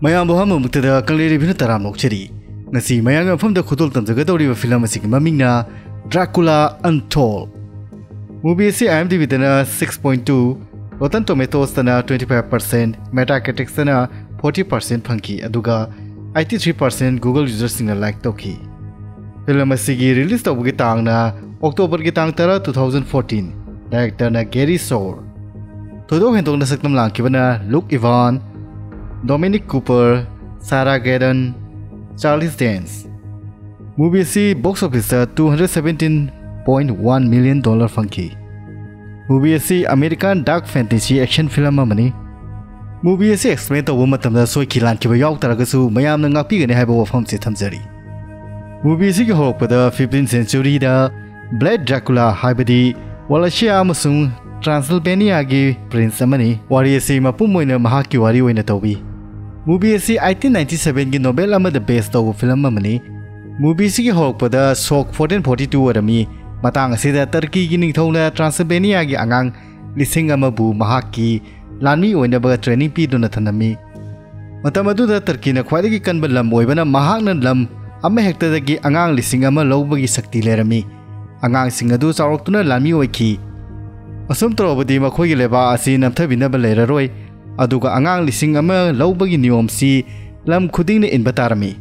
Mayam Bohama Mutada Kanglei Vinataram Nokcheri. Nasi Mayanga from the Kutol Tantagatori film Mamina Dracula Untold. Movie IMDb with 6.2, Rotten Tomatoes 25%, Metacritic 40% Punky Aduga, 83% Google users like Toki. Film released of Gitang na October Gitang Tara 2014. Director na Gary Sour. Todo hentong nasaktam lang kibana Luke Ivan, Dominic Cooper, Sarah Gadon, Charlie Dance. Movie si box office $217.1 million funky. Movie si American dark fantasy action film amani. Movie si explain to matam da soi kilan kiba yaw taragasu mayam na ngakpi gani haiba wafam si thamjari. Movie si ki horokpada 15th century da Blood Dracula haibadi Wallachia amasung Transylvania gi prince amani wari si mapum moina mahaki wari oina tawbi. Movie si 1897 gi Nobel amada based taw film amani. Movie si ki horokpada Sok 1442 arami matang asida Turkey gi ningthona Transylvania gi angang lising amabu mahaki lanmi oina ba training pi dona thanami. Matam aduda Turkey na khwaidagi kanba lam oibana mahakna lam ama hekta dagi angang lising ama lobagi sakti lerami. Angang singadu charoktuna lami oiki. Asum torobadi makhoi leba asi namthabinaba leraroi aduga angang lising ama lobagi niyom si lam khuding ne inbatarami.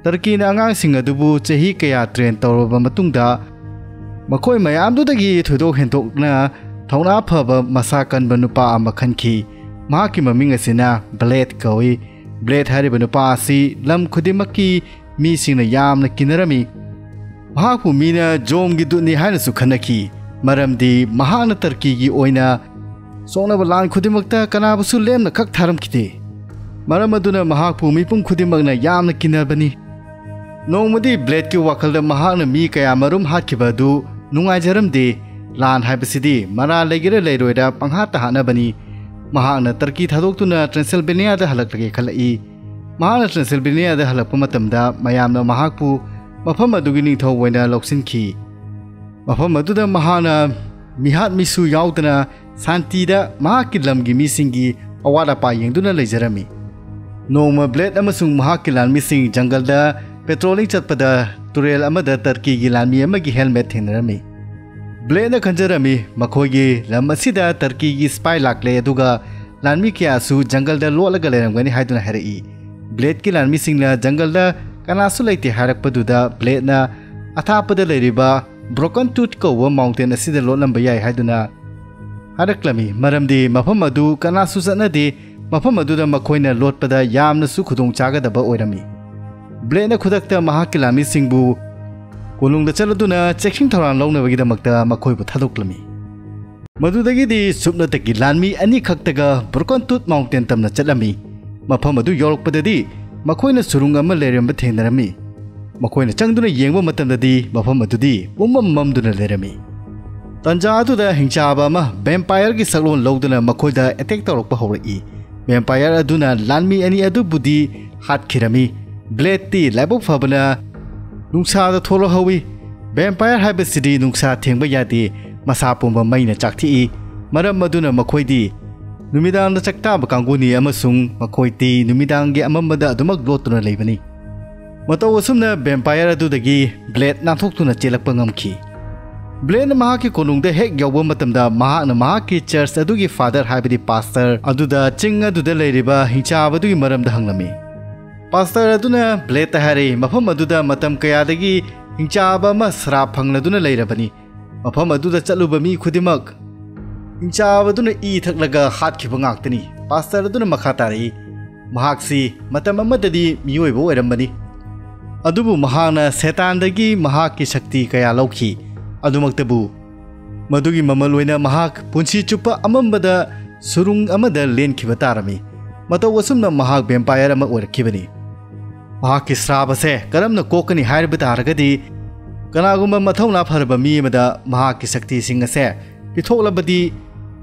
Turkey na angang singadubu chehi kaya train toroba matungda makhoi mayamdudagi thudok hentokna thona phaba masakan banupa ama khanki mahaki maming asina Blade kawi. Blade hariba nupa asi lam khudimaki mi singna yamna kinarami. Mahaku mina jom gitu ni haina sukhanaki maramdi mahana Turkey gi oina sona balan khudimakta kana busu lemna khak tharam kite maramaduna mahaku mipum khudimagna yamna kinarbani nongmadi Blade ki wakalda mahana mi kaya marum hatkiba du nungai jaramde lan haibasidi mara legire leiroida panghata hanabani mahana Turkey thadoktuna Transylvania da halaklage khalai mahana Transylvania da halakpa matamda mayamna mahaku Mafam adugi ningthau waina loksinki. Mafam aduda mahana mihat misu yaudana santida mahaki lamgi misingi awada pa yengduna leijarami. Noma Blade amasung mahaki lan mising jangalda petrolling chatpada turel amada Turkey gi lanmi amagi helmet thinarami. Blade na khanjarami makhoi gi lam asida Turkey gi spy lakle aduga lanmi kya su jangalda lolaga leramgani haiduna harai. Blade ki lanmi singla jangalda Kanasu laiti harakpaduda Blade na athapada leiriba Broken Tooth ko mountain asida lolamba yai haiduna haraklami maramdi mafam adu kanasu sanadi mafam aduda makhoina lotpada yamna su khudong chagadaba oirami. Blade na khudakta mahakilami singbu kolungda chaladuna checking thoran lognabagidamagta makhoibu thadoklami. Madudagidi supnatagi lanmi ani khaktaga Broken Tooth mountain tamna chalami. Mafam adu yorokpadadi Makoina surung ama leramba thenarami. Makoina changduna yengba matamdadi mafam adudi ummam mamduna lerami. Tanja aduda hingchaba ama vampire gi saglon lowduna makoida attack torokpa hawrai. Vampire aduna lanmi ani adu budi hat khirami. Blade ti labok fabana nungsa da tholo hawi. Vampire habasidi nungsa thengba yadi masa pumba maina chakthi maram aduna makoidi Numidang na chakta bakanguni amasung makoiti numidang gi amamada adumak lotuna leibani. Mataw asumna vampire adudagi Blade nathoktuna chelakpa ngamki. Blade na mahaki konungda hek yawba matamda mahakna mahaki church adugi father haibadi pastor aduda ching aduda leiriba hinchaba adugi maramda hanglami. Pastor aduna Blade tahari mafam aduda matam kayadagi hinchaba ma srap phangladuna leirabani. Mafam aduda chaluba mi khudimak Inchawaduna e thaklaga hatkhiba ngaktani pastor aduna makhatari mahaksi matam amadadi miyoi bo erambani adubu mahana setandagi mahaki shakti kaya lauki adumaktabu madugi mamaloina mahak punsi chupa amambada surung amada lenkhiba tarami mataw wasumna mahak vampire ama oirkhibani mahaki srabase karamna kokani hairba taragadi kanagumba mathawna pharba mi amada mahaki shakti singase pithoklabadi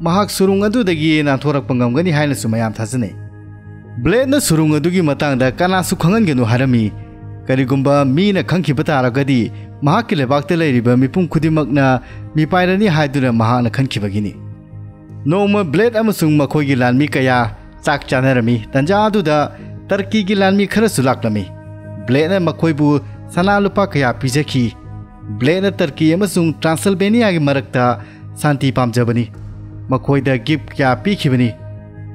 mahak surung adudagi nathorak pangamgani haina sumayam thasane. Blade na surung adugi matangda kanasu khangangenu harami karigumba mi na khangkhiba taragadi mahaki lebakta leiriba mipum khudimakna mipairani haiduna mahakna khankibagini. Noma Blade amasung makhoigi lanmi kaya chak chanarami tanja aduda Turkey की लानमी खरसु लाक्लमी blade ने मखोइबु सना लुपा कया पिजखी blade ने Turkey अमसुंग ट्रांसल्वेनिया की मरक्ता शांति पामजबनी मखोइदा gift क्या पीखिबनी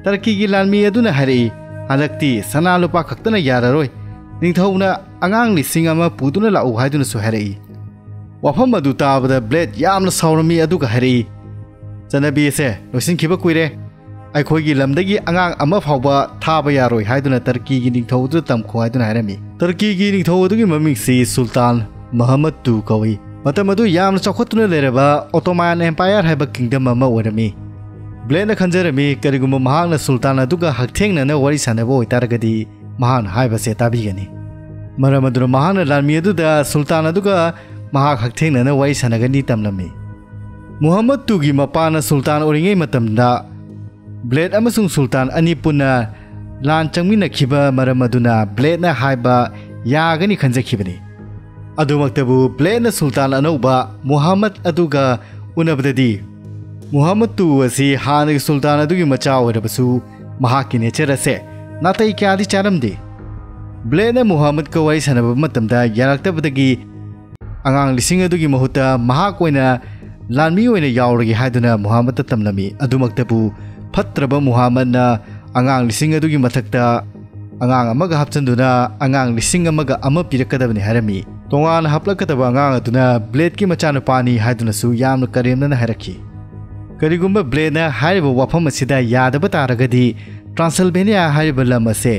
Turkey की लानमी अदुना हरई हलक्ति सना लुपा खक्तना याररोय निंगथौना अंगांग लिसिंग अमा पुदुना लाउ हाइदुना सु हरई वफम अदु ताबदा ब्लेड यामना सावरमी अदुगा हरई चनबी से लोसिनखिबा कुइरे अखोगी लमदगी अंगांग अमा फावबा थाबा यारोय हाइदुना टर्की की निंगथौदु तमखो हाइदुना हरमी टर्की की निंगथौदुगी ममिंगसी सुल्तान मोहम्मद टू कवि मतम अदु यामना चौखतुना लेरबा ओटोमन एम्पायर हाइबा किंगडम अमा ओरमी ब्लेड खंजरमी करिगुम महांगना सुल्तान अदुगा हक्थेंगना वरी सानबो ओइतारगदी महान हाइबसे ताबिगनी मरम अदुना महांगना लानमी अदुदा सुल्तान अदुगा महाक हक्थेंगना वरी सानगनी तमलमी मोहम्मद टू की मपाना सुल्तान ओरिंगे मतमदा ब्लेड अमसुंग सुल्तान अनि पुना लान चंगमिनखिबा मरम अदुना ब्लेडना हाइबा यागनी खंजखिबनी अदुमक्तबु ब्लेडना सुल्तान अनौबा मोहम्मद अदुगा उनबददी मोहम्मद टू असी हानगी सुल्तान अदुगी मचा ओरबसु महाकी नेचर असे नातई क्यादि चारमदे ब्लेडना मोहम्मद का वरी सनबा मतमदा यारक्तबदगी अंगांग लिसिंग अदुगी महुता महाक ओइना लानमी ओइना यावरगी हाइदुना मोहम्मद तमलमी अदुमक्तबु फत्रबा मोहम्मदना अंगांग लिसिंग अदुगी मथक्ता अंगांग अमगा हपचंदुना अंगांग लिसिंग अमगा अमा पिरकदबनी हरमी तोंगान हपलकदबा अंगांग अदुना ब्लेड की मचानुपानी हाइदुनासु यामना करेमना हरखी करिगुम्बा ब्लेडना हाइबा वफम असिदा यादबा तारगदी ट्रांसल्वेनिया हाइबा लम असे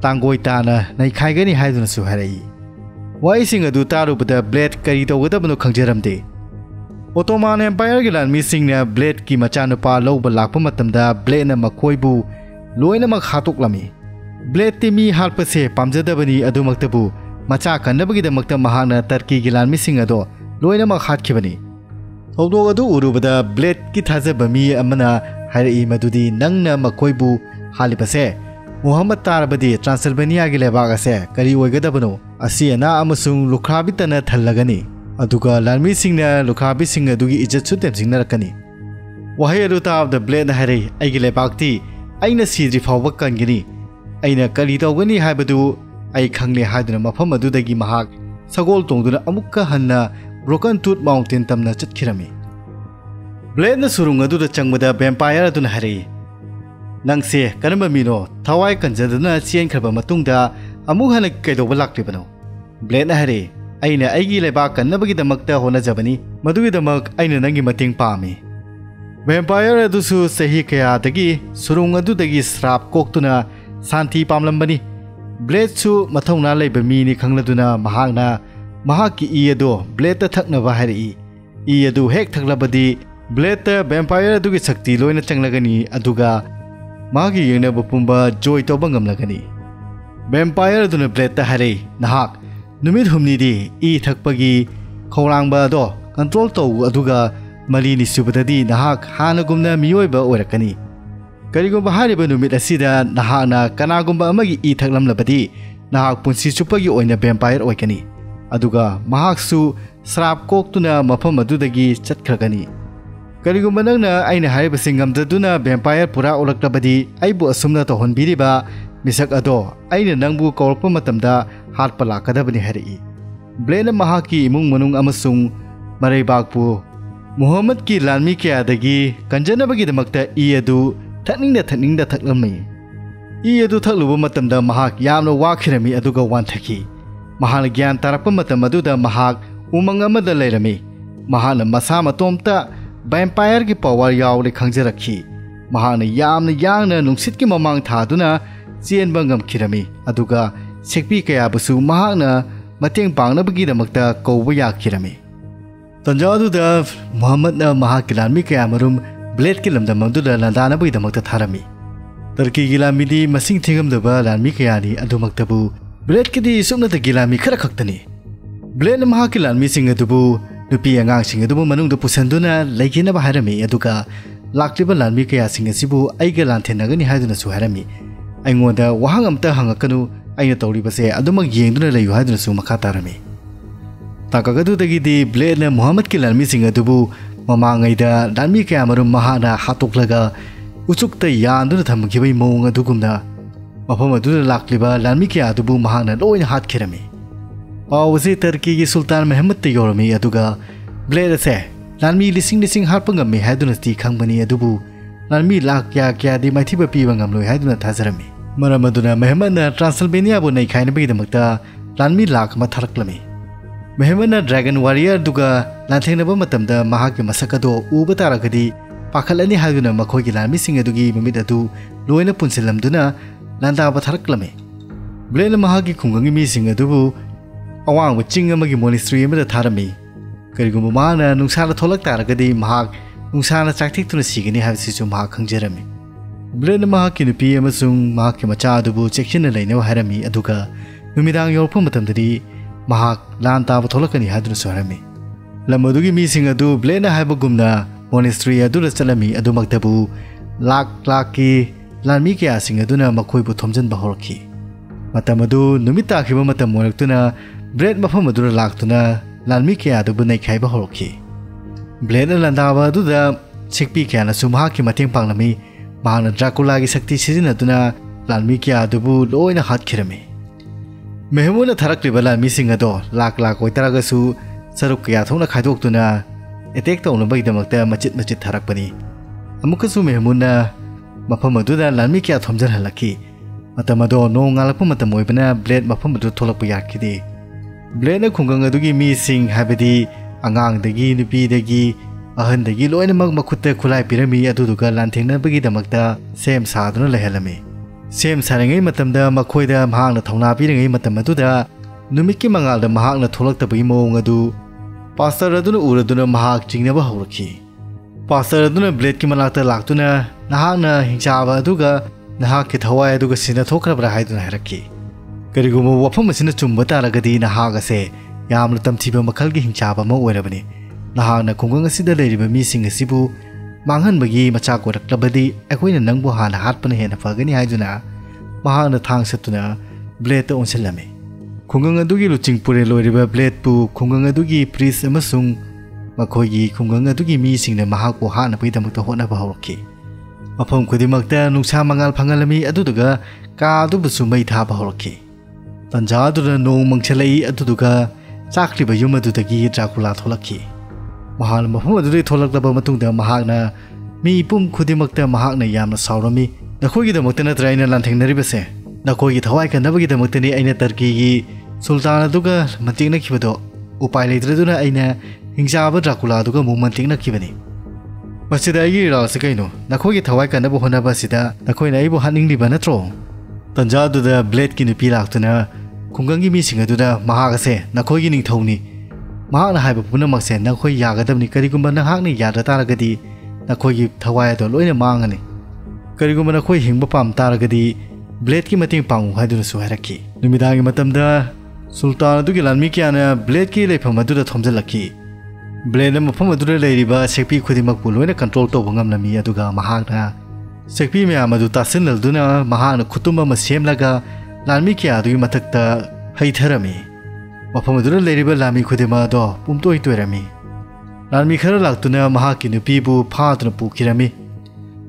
तांगोय ताना नैखाइगनी हाइदुनासु हरई वाइसिंग अदु तारुबदा ब्लेड करी तौगदबनो खंजरमदे ओटोमन एम्पायर की लानमीसिंगना ब्लेड की मचानुपा लौबा लाक्पा मतमदा ब्लेडना मखोइबु लोइनमक हातोक्लमी ब्लेड तिमी हाल्पसे पामजदबनी अदुमक्तबु मचा कन्नबगिदमक्ता महाना टर्की की लानमीसिंग अदो लोइनमक हातखिबनी थौदोग अदु उरुबदा ब्लेड की थाजबा मी अमना हाइरई मदुदी नंगना मखोइबु हालिबसे मोहम्मद तारबदी ट्रांसल्वेनिया की लेबाग असे करी ओइगदबनो असी अना अमसुंग लुखराबितना थल्लगनी अदुगा लानमीसिंगना लुखराबिसिंग अदुगी इज्जतसु तेमसिंगनरकनी वहाय अदु ताबदा ब्लेड हाइरई आइगी लेबागती अइना सीद्रि फावबा कनगनी अइना करी तौगनी हाइबदु आई खंगले हाइदुना मफम अदुदगी महाक सगोल तोंगदुना अमुक्का हन्ना ब्रोकन टूथ माउंटेन तमना चटखिरमी ब्लेडना सुरुंग अदुदा चंगबदा वैम्पायर अदुना हाइरई नंगसे करम मीनो थवाई कंजदुना चेनखरबा मतुंगदा अमुक हन कैदौबा लाक्लिबनो ब्लेडना हाइरई अइना आइगी लेबा कन्नबगिदमक्ता होनजबनी मदुगिदमक अइना नंगी मतिंग पामी वैम्पायर अदुसु सही कयादगी सुरुंग अदुदगी श्राप कोक्तुना शांति पामलंबनी ब्लेडसु मथौना लेबा मीनी खंगलदुना महागना महाकी ई अदो ब्लेड थक्नबा हाइरई ई अदु हेक थक्लबदी ब्लेड वैम्पायर अदुगी शक्ति लोइना चंगलगनी अदुगा मागी येंगनबा पुंबा जॉय तौबा ngamlagani वैम्पायर अदुना ब्लेड हाइरई नहाक नुमित हुमनीदी ई थक्पगी खौरांगबा दो कंट्रोल तौ अदुगा मलीनी सुबददी नहाक हानगुमना मियोइबा ओरकनी करिगुम्बा हारिबा नुमित असिदा नहाकना कनागुम्बा अमगी ई थक्लमलबदी नहाक पुंसी चुप्पगी ओइना वैम्पायर ओइकनी अदुगा महाकसु श्राप कोक्तुना मफम अदुदगी चटखरगनी करिगुम्बा नंगना आइना हारिबसिंग ngamjaduna वैम्पायर पुरा ओलक्लबदी आइबु असुमना तोहनबिरिबा मिसक अदो आइना नंगबु कौरकपा मतमदा हातपा लाकदबनी हाइरई ब्लेड महाकी इमुंग मनुंग अमसुंग मरैबागपु मोहम्मद की लानमी कयादगी कंजनबगिदमक्ता ई अदु थक्निंगदा थक्लमई ई अदु थक्लुबा मतमदा महाक यामना वाखिरमी अदुगा वानथकी महान ज्ञान तारकपा मतम अदुदा महाक उमंग अमदा लैरमी महान मसा मतोमता वैम्पायर की पावर यावले खंजरखी महान यामना यांगना नुंसित की ममांग थादुना चेनबा ngamkhirami aduga sekpi kaya busu mahakna mateng pangnabagidamakta kouba yakhirami tanjaduda Muhammad na mahakilanmi kaya marum blade ki lamdamaduda landanabagidamakta tharami tarki gilami di masing thingamdaba lanmi kaya ni adumaktabu blade ki di sumnata gilami khara khaktani blade mahakilanmi singadubu nupi angang singadubu manungda pusanduna laikinaba harami aduga lakliba lanmi kaya singasibu aiga lanthenagani haiduna su harami अइंगोंदा वहांग अमता हंगकनु अइना तौरिबसे अदुमक येंगदुना लैयु हाइदुनासु मखा तारमी ताकागदुदगिदी ब्लेडना मोहम्मद की लानमीसिंग अदुबु ममांगैदा लानमी कयामरुम महाना हातोक्लगा उचुकता यानदुना थमखिबै मौंग अदुगुमना मफम अदुदा लाक्लिबा लानमी क्या अदुबु महाना लोइना हातखिरमी Pawase Turkey की सुल्तान महमद ते योरमी अदुगा blade असे लानमी लिसिंग हारप ngami हायदुना ती खंगबनी अदुबु लानमी लाख क्या दी माइथिबा पीबा ngamloi हायदुना थाजरमी मरम अदुना महमदना ट्रांसल्वेनिया बु नै खाइनबगिदमक्ता लानमी लाख मा थारक्लमी महमदना ड्रैगन वॉरियर दुगा लांथेंगनबा मतमदा महाकी मसक अदो उबा तारगदी पाखलनी हायदुना मखोगी लानमी सिंग अदुगी ममिद अदु लोइना पुनसिलमदुना लांदाबा थारक्लमी ब्लेड महाकी खुंगंगी मी सिंग अदुबु अवांग चिंग अमगी मोनेस्ट्री अमदा थारमी करिगुम माना नुंसाना थोलक तारगदी महाक नुंसाना चाकथिक्तुना सिगनी हाबसिसु महाक खंजरमी ब्लेड महाकी नुपी अमसुंग महाकी मचा अदुबु चेक्शन लैनो हारमी अदुगा नुमिदांग योरप मतमददी महाक लान ताबा थोलकनी हादुना सोरमी लमदुगी मी सिंग अदु ब्लेड हाबगुमना मोनेस्ट्री अदुदा चलमी अदुमक्तबु लाख की लानमी क्या सिंग अदुना मखोइबु थोमजनबा होरखी मतम अदु नुमित ताखिबा मतम मोरक्तुना ब्लेड मफम अदुना लाक्तुना लानमी क्या अदुबु नैखाइबा होरखी ब्लेड लंदाबा अदुदा सिकपी क्या सुमहा की मतेंग पांगलमी महाना ड्राकुला की शक्ति सिजिनदुना लानमी क्या अदुबु लोइना हातखिरमी मेहमुना थरक्लिबा लानमी सिंग अदो लाख ओइतरागसु सरुक क्या थोना खाइदोक्तुना एटेक तौनबगिदमक्ता मचित थरक्पनी अमुकसु मेहमुना मफम अदुदा लानमी क्या थोमजनहलखी मतम अदो नोंग ngalakpa matam oibana ब्लेड मफम अदु थोलक्पा याखिदे ब्लेड खुंगंग अदुगी मी सिंग हाबदी अंगांग दगी नुपी दगी अहन दगी लोइनमक मखुत्ते खुलाइ पिरमी अदुदुगा लांथेंगनबगिदमक्ता सेम सादुना लेहलमी सेम सारंगै मतमदा मखोइदा महांगना थौना पिरंगै मतम अदुदा नुमितकी मंगालदा महांगना थोलक्तबगी मोंग अदु पास्टर अदुना उरदुना महाक चिंगनबा हौरखी पास्टर अदुना ब्लेड की मनाक्ता लाक्तुना नहांगना हिंचाबा अदुगा नहाक की थवाय अदुगा सिना थोखरबरा हायदुना हरखी करिगुम वफम असिना चुम्बा तारगदी नहाक असे यामना तमथिबा मखलगी हिंचाबा अमा ओइरबनी नहाकना खुंगंग असिदा लेरिबा मीसिंग असिबु मांगहनबगी मचा कोरक्लबदी अखोइना नंगबु हाना हातपना हेना फगनी हायदुना महाकना थांग सत्तुना ब्लेड ता ओनसिललमी खुंगंग अदुगी लुचिंग पुरे लोइरिबा ब्लेड पु खुंगंग अदुगी प्रीस अमसुंग मखोइगी खुंगंग अदुगी मीसिंगना महाकु हाना पइदमक्ता होनबा हौरखी मफम खुदिमक्ता नुंसा मंगाल फंगलमी अदुदुगा का अदुबुसु मै थाबा हौरखी तंजा अदुना नोंग मंगछलई अदुदुगा चाक्लिबा युम अदुदगी ड्राकुला थोलखी महान मफम अदुदे थोलक्तबा मतुंगदा महाकना मी पुम खुदिमक्ता महाकना यामना सावरमी नखोइगिदमक्ता नत्रा आइना लांथेंगनरिबसे नखोइगी थवाइ कनबगिदमक्तनी आइना टर्कीगी सुल्तान अदुगा मतिंगनखिबदो उपाय लेद्रदुना आइना हिंसाबा ड्राकुला अदुगा मुमंतिंगनखिबनी मसिदा आइगी रासे कैनो नखोइगी थवाइ कनबो होनबसिदा नखोइना आइबो हानिंगलिबा नत्रो तंजा अदुदा ब्लेड की नुपी लाक्तुना खुंगंगी मीसिंग अदुदा महागसे नखोइगी निंगथौनी महाकना हाइबा पुनमक्से नखोइ यागदबनी करिगुम्बा नहाकना याद्रा तारगदी नखोइगी थवाइ अदो लोइना मांगनी करिगुम्बा नखोइ हिंगबा पाम तारगदी ब्लेड की मतेंग पांगु हायदुनसु हायरखी नुमिदांगी मतमदा सुल्तान अदुगी लानमी क्याना ब्लेड की लेफम अदुदा थोमजलखी ब्लेड मफम अदुदा लेरिबा सेक्पी खुदिमकपु लोइना कंट्रोल तौबा ngamlami aduga महाकना सेक्पी म्याम अदु तासिनलदुना महाकना खुतुम अमा सेमलगा लानमी क्या अदुगी मथक्ता हैथरमी मफम अदुदा लेरिबा लामी खुदिमा दो पुमतोइ तोइरमी लानमी खरा लाक्तुना महाकी नुपीबु फादुना पुखिरमी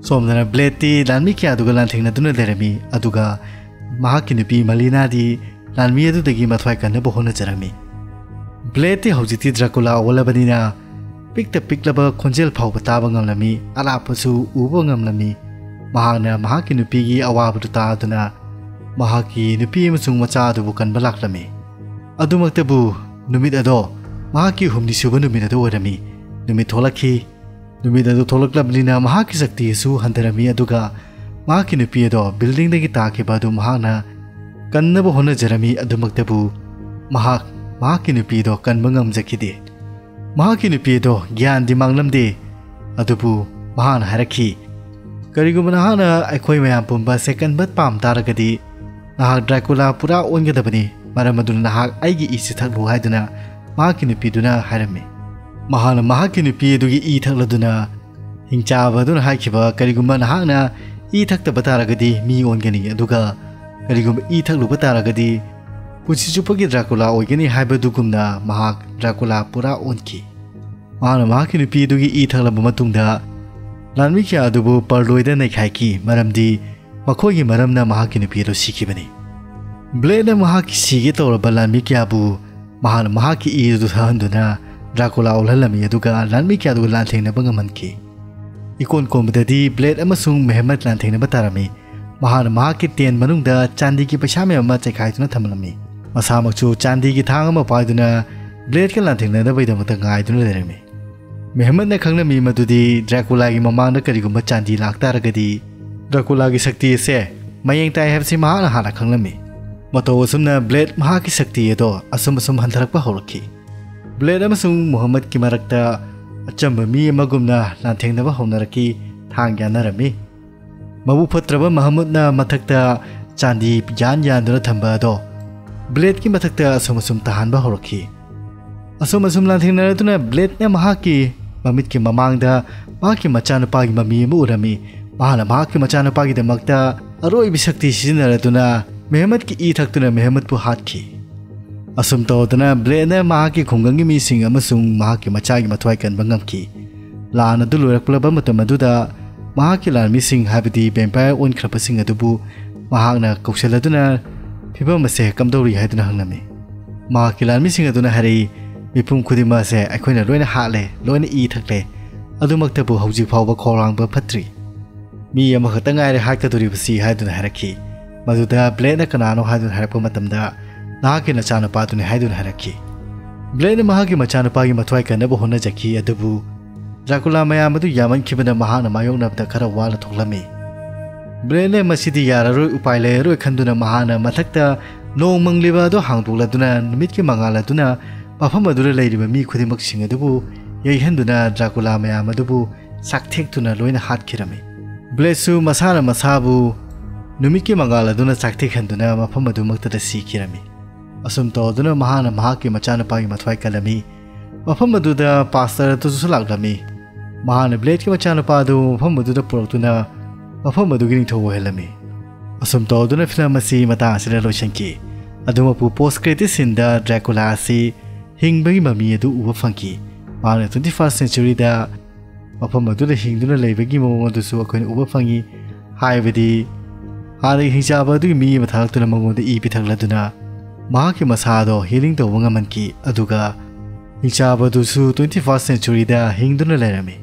सोमदना ब्लेडती लानमी क्या अदुगा लांथेंगनदुना लेरमी अदुगा महाकी नुपी मलिनादी लानमी अदुदगी मथवाइ कन्नबो होनजरमी ब्लेडती हौजिती ड्राकुला ओलबनिना पिक्ता पिक्लबा खोंजेल फावबा ताबा ngamlami अलापसु उबा ngamlami महाकना महाकी नुपीगी अवाबदु तादुना महाकी नुपी अमसुंग मचा अदुबु कनबा लाक्लमी अदुमक्तबु नुमित अदो महाकी हुमनी सुबा नुमित अदो ओइरमी नुमित थोलखी नुमित अदो थोलक्लबनिना महाकी शक्ति सु हंधरमी अदुगा महाकी नुपी अदो बिल्डिंग दगी ताखिबा अदु महाकना कन्नबा होनजरमी अदुमक्तबु महाकी नुपी दो कनबा ngamjakide महाकी नुपी दो ज्ञान दि मांगलमदे अदुबु महाकना हायरखी करिगुम नहाना अखोइ मयाम पुंबा सेकंड बत पाम तारगदी नहाक ड्रैकुला पुरा ओनगदबनी मरम अदुना नहाक आइगी इसे थकलु हायदुना महाकी नुपीदुना हायरमी महाना महाकी नुपी अदुगी इ थकलदुना हिंचाबा अदुना हायखिबा करिगुम नहाना इ थक्तबा तारगदी मी ओनगनी अदुगा करिगुम इ थकलुबा तारगदी पुंसी चुपगी ड्राकुला ओइगनी हायबदुगुमना महाक ड्राकुला पुरा ओनखी महाना महाकी नुपीदुगी इ थकलबा मतुंगदा लानमी क्या अदुबु परलोइदा नैखाइकी मरमदी ꯃꯈꯣꯏꯒꯤ ꯃꯔꯝꯅ ꯃꯍꯥꯛꯀꯤ ꯅꯨꯄꯤ ꯑꯗꯨ ꯁꯤꯈꯤꯕꯅꯤ ꯕ꯭ꯂꯦꯗꯅ ꯃꯍꯥꯛꯀꯤ ꯁꯤꯒꯦ ꯇꯧꯔꯕ ꯂꯥꯟꯃꯤ ꯀꯌꯥꯕꯨ ꯃꯍꯥꯛꯅ ꯃꯍꯥꯛꯀꯤ ꯏ ꯑꯗꯨ ꯊꯛꯍꯟꯗꯨꯅ ꯗ꯭ꯔꯥꯀꯨꯂꯥ ꯑꯣꯜꯍꯜꯂꯝꯃꯤ ꯑꯗꯨꯒ ꯂꯥꯟꯃꯤ ꯀꯌꯥꯗꯨ ꯂꯥꯟꯊꯦꯡꯅꯕ ꯉꯝꯍꯟꯈꯤ ꯏꯀꯣꯟ ꯀꯣꯟꯕꯗꯗꯤ ꯕ꯭ꯂꯦꯗ ꯑꯃꯁꯨꯡ ꯃꯦꯍꯃꯠ ꯂꯥꯟꯊꯦꯡꯅꯕ ꯇꯥꯔꯝꯃꯤ ꯃꯍꯥꯛꯅ ꯃꯍꯥꯛꯀꯤ ꯇꯦꯟ ꯃꯅꯨꯡꯗ ꯆꯥꯟꯗꯤꯒꯤ ꯄꯩꯁꯥ ꯃꯌꯥꯝ ꯑꯃ ꯆꯩꯈꯥꯏꯗꯨꯅ ꯊꯝꯂꯝꯃꯤ ꯃꯁꯥꯃꯛꯁꯨ ꯆꯥꯟꯗꯤꯒꯤ ꯊꯥꯡ ꯑꯃ ꯄꯥꯏꯗꯨꯅ ꯕ꯭ꯂꯦꯗꯀ ꯂꯥꯟꯊꯦꯡꯅꯅꯕꯒꯤꯗꯃꯛꯇ ꯉꯥꯏꯗꯨꯅ ꯂꯩꯔꯝꯃꯤ ꯃꯦꯍꯃꯠꯅ ꯈꯪꯂꯝꯃꯤ ꯃꯗꯨꯗꯤ ꯗ꯭ꯔꯥꯀꯨꯂꯥꯒꯤ ꯃꯃꯥꯡꯗ ꯀꯔꯤꯒꯨꯝꯕ ꯆꯥꯟꯗꯤ ꯂꯥꯛꯇꯥꯔꯒꯗꯤ ꯗ꯭ꯔꯥꯀꯨꯂꯥꯒꯤ ꯁꯛꯇꯤ ꯑꯁꯤ ꯃꯌꯦꯡ ꯇꯥꯏ ꯍꯥꯏꯕꯁꯤ ꯃꯍꯥꯛꯅ ꯍꯥꯟꯅ ꯈꯪꯂꯝꯃꯤ ꯃꯇꯧ ꯑꯁꯨꯝꯅ ꯕ꯭ꯂꯦꯗ ꯃꯍꯥꯛꯀꯤ ꯁꯛꯇꯤ ꯑꯗꯨ ꯑꯁꯨꯝ ꯍꯟꯊꯔꯛꯄ ꯍꯧꯔꯛꯈꯤ ꯕ꯭ꯂꯦꯗ ꯑꯃꯁꯨꯡ ꯃꯨꯍꯝꯃꯗꯀꯤ ꯃꯔꯛꯇ ꯑꯆꯝꯕ ꯃꯤ ꯑꯃꯒꯨꯝꯅ ꯂꯥꯟꯊꯦꯡꯅꯕ ꯍꯧꯅꯔꯛꯈꯤ ꯊꯥꯡ ꯌꯥꯟꯅꯔꯝꯃꯤ ꯃꯕꯨꯛ ꯐꯠꯇ꯭ꯔꯕ ꯃꯨꯍꯝꯃꯗꯅ ꯃꯊꯛꯇ ꯆꯥꯟꯗꯤ ꯌꯥꯟꯗꯨꯅ ꯊꯝꯕ ꯑꯗꯣ ꯕ꯭ꯂꯦꯗꯀꯤ ꯃꯊꯛꯇ ꯑꯁꯨꯝ ꯇꯥꯍꯟꯕ ꯍꯧꯔꯛꯈꯤ ꯑꯁꯨꯝ ꯂꯥꯟꯊꯦꯡꯅꯔꯗꯨꯅ ꯕ꯭ꯂꯦꯗꯅ ꯃꯍꯥꯛꯀꯤ ꯃꯃꯤꯠꯀꯤ ꯃꯃꯥꯡꯗ ꯃꯍꯥꯛꯀꯤ ꯃꯆꯥꯅꯨꯄꯥꯒꯤ ꯃꯃꯤ ꯑꯃ ꯎꯔꯝꯃꯤ ꯃꯍꯥꯛꯅ ꯃꯍꯥꯛꯀꯤ ꯃꯆꯥꯅꯨꯄꯥꯒꯤꯗꯃꯛꯇ ꯑꯔꯣꯏꯕ ꯁꯛꯇꯤ ꯁꯤꯖꯤꯟꯅꯔꯗꯨꯅ ꯃꯦꯍꯃꯠꯀꯤ ꯏ ꯊꯛꯇꯨꯅ ꯃꯦꯍꯃꯠꯄꯨ ꯍꯥꯠꯈꯤ ꯑꯁꯨꯝ ꯇꯧꯗꯨꯅ ꯕ꯭ꯂꯦꯗꯅ ꯃꯍꯥꯛꯀꯤ ꯈꯨꯡꯒꯪꯒꯤ ꯃꯤꯁꯤꯡ ꯑꯃꯁꯨꯡ ꯃꯍꯥꯛꯀꯤ ꯃꯆꯥꯒꯤ ꯃꯊ꯭ꯋꯥꯏ ꯀꯟꯕ ꯉꯝꯈꯤ ꯂꯥꯟ ꯑꯗꯨ ꯂꯣꯏꯔꯛꯂꯕ ꯃꯇꯝ ꯑꯗꯨꯗ ꯃꯍꯥꯛꯀꯤ ꯂꯥꯟꯃꯤꯁꯤꯡ ꯍꯥꯏꯕꯗꯤ ꯚꯦꯝꯄꯥꯌꯔ ꯑꯣꯟꯈ꯭ꯔꯕꯁꯤꯡ ꯑꯗꯨꯕꯨ ꯃꯍꯥꯛꯅ ꯀꯧꯁꯤꯜꯂꯗꯨꯅ ꯐꯤꯕꯝ ꯑꯁꯤ ꯀꯝꯗꯧꯔꯤ ꯍꯥꯏꯗꯨꯅ ꯍꯪꯂꯝꯃꯤ ꯃꯍꯥꯛꯀꯤ ꯂꯥꯟꯃꯤꯁꯤꯡ ꯑꯗꯨꯅ ꯍꯥꯏꯔꯛꯏ ꯃꯤꯄꯨꯝ ꯈꯨꯗꯤꯡꯃꯛ ꯑꯁꯤ ꯑꯩꯈꯣꯏꯅ ꯂꯣꯏꯅ ꯍꯥꯠꯂꯦ ꯂꯣꯏꯅ ꯏ ꯊꯛꯂꯦ ꯑꯗꯨꯃꯛꯇꯕꯨ ꯍꯧꯖꯤꯛ ꯐꯥꯎꯕ ꯈꯧꯔꯥꯡꯕ ꯐꯠꯇ꯭ꯔꯤ ꯃꯤ ꯑꯃꯈꯛꯇ ꯉꯥꯏꯔꯦ ꯍꯥꯠꯀꯗꯧꯔꯤꯕꯁꯤ ꯍꯥꯏꯗꯨꯅ ꯍꯥꯏꯔꯛꯈꯤ ꯃꯗꯨꯗ ꯕ꯭ꯂꯦꯗꯅ ꯀꯅꯥꯅꯣ ꯍꯥꯏꯗꯨꯅ ꯍꯥꯏꯔꯛꯄ ꯃꯇꯝꯗ ꯅꯍꯥꯛꯀꯤ ꯅꯆꯥꯅꯨꯄꯥꯗꯨꯅꯤ ꯍꯥꯏꯗꯨꯅ ꯍꯥꯏꯔꯛꯈꯤ ꯕ꯭ꯂꯦꯗꯅ ꯃꯍꯥꯛꯀꯤ ꯃꯆꯥꯅꯨꯄꯥꯒꯤ ꯃꯊ꯭ꯋꯥꯏ ꯀꯟꯅꯕ ꯍꯣꯠꯅꯖꯈꯤ ꯑꯗꯨꯕꯨ ꯗ꯭ꯔꯥꯀꯨꯂꯥ ꯃꯌꯥꯝ ꯑꯗꯨ ꯌꯥꯝꯃꯟꯈꯤꯕꯅ ꯃꯍꯥꯛꯅ ꯃꯥꯌꯣꯛꯅꯕꯗ ꯈꯔ ꯋꯥꯅ ꯊꯣꯛꯂꯝꯃꯤ ꯕ꯭ꯂꯦꯗꯅ ꯃꯁꯤꯗꯤ ꯌꯥꯔꯔꯣꯏ ꯎꯄꯥꯏ ꯂꯩꯔꯔꯣꯏ ꯈꯟꯗꯨꯅ ꯃꯍꯥꯛꯅ ꯃꯊꯛꯇ ꯅꯣꯡ ꯃꯪꯂꯤꯕ ꯑꯗꯨ ꯍꯥꯡꯗꯣꯛꯂꯗꯨꯅ ꯅꯨꯃꯤꯠꯀꯤ ꯃꯉꯥꯜ ꯑꯗꯨꯅ ꯃꯐꯝ ꯑꯗꯨꯗ ꯂꯩꯔꯤꯕ ꯃꯤ ꯈꯨꯗꯤꯡꯃꯛꯁꯤꯡ ꯑꯗꯨꯕꯨ ꯌꯩꯍꯟꯗꯨꯅ ꯗ꯭ꯔꯥꯀꯨꯂꯥ ꯃꯌꯥꯝ ꯑꯗꯨꯕꯨ ꯆꯥꯛꯊꯦꯛꯇꯨꯅ ꯂꯣꯏꯅ ꯍꯥꯠꯈꯤꯔꯝꯃꯤ ꯕ꯭ꯂꯦꯗꯁꯨ ꯃꯁꯥꯅ ꯃꯁꯥꯕꯨ ꯅꯨꯃꯤꯠꯀꯤ ꯃꯉꯥꯜ ꯑꯗꯨꯅ ꯆꯥꯛꯊꯦꯛꯍꯟꯗꯨꯅ ꯃꯐꯝ ꯑꯗꯨꯃꯛꯇꯗ ꯁꯤꯈꯤꯔꯝꯃꯤ ꯑꯁꯨꯝ ꯇꯧꯗꯨꯅ ꯃꯍꯥꯛꯅ ꯃꯍꯥꯛꯀꯤ ꯃꯆꯥꯅꯨꯄꯥꯒꯤ ꯃꯊ꯭ꯋꯥꯏ ꯀꯜꯂꯝꯃꯤ ꯃꯐꯝ ꯑꯗꯨꯗ ꯄꯥꯁꯇꯔ ꯑꯗꯨꯁꯨ ꯂꯥꯛꯂꯝꯃꯤ ꯃꯍꯥꯛꯅ ꯕ꯭ꯂꯦꯗꯀꯤ ꯃꯆꯥꯅꯨꯄꯥ ꯑꯗꯨ ꯃꯐꯝ ꯑꯗꯨꯗ ꯄꯨꯔꯛꯇꯨꯅ ꯃꯐꯝ ꯑꯗꯨꯒꯤ ꯅꯤꯡꯊꯧ ꯑꯣꯏꯍꯜꯂꯝꯃꯤ ꯑꯁꯨꯝ ꯇꯧꯗꯨꯅ ꯐꯤꯂꯝ ꯑꯁꯤ ꯃꯇꯥꯡ ꯑꯁꯤꯗ ꯂꯣꯏꯁꯤꯟꯈꯤ ꯑꯗꯨꯃꯛꯄꯨ ꯄꯣꯁ ꯀ꯭ꯔꯦꯗꯤꯠ ꯁꯤꯟꯗ ꯗ꯭ꯔꯥꯀꯨꯂꯥ ꯑꯁꯤ ꯍꯤꯡꯕꯒꯤ ꯃꯃꯤ ꯑꯗꯨ ꯎꯕ ꯐꯪꯈꯤ ꯃꯍꯥꯛꯅ 21st ꯁꯦꯟꯆꯨꯔꯤꯗ ꯃꯐꯝ ꯑꯗꯨꯗ ꯍꯤꯡꯗꯨꯅ ꯂꯩꯕꯒꯤ ꯃꯑꯣꯡ ꯑꯗꯨꯁꯨ ꯑꯩꯈꯣꯏꯅ ꯎꯕ ꯐꯪꯉꯤ ꯍꯥꯏꯕꯗꯤ ꯍꯥꯟꯅꯒꯤ ꯍꯤꯡꯆꯥꯕ ꯑꯗꯨꯒꯤ ꯃꯤ ꯑꯃ ꯊꯥꯔꯛꯇꯨꯅ ꯃꯉꯣꯟꯗ ꯏ ꯄꯤꯊꯛꯂꯗꯨꯅ ꯃꯍꯥꯛꯀꯤ ꯃꯁꯥꯗꯣ ꯍꯤꯂꯤꯡ ꯇꯧꯕ ꯉꯝꯍꯟꯈꯤ ꯑꯗꯨꯒ ꯍꯤꯡꯆꯥꯕ ꯑꯗꯨꯁꯨ 21st ꯁꯦꯟꯆꯨꯔꯤꯗ ꯍꯤꯡꯗꯨꯅ ꯂꯩꯔꯝꯃꯤ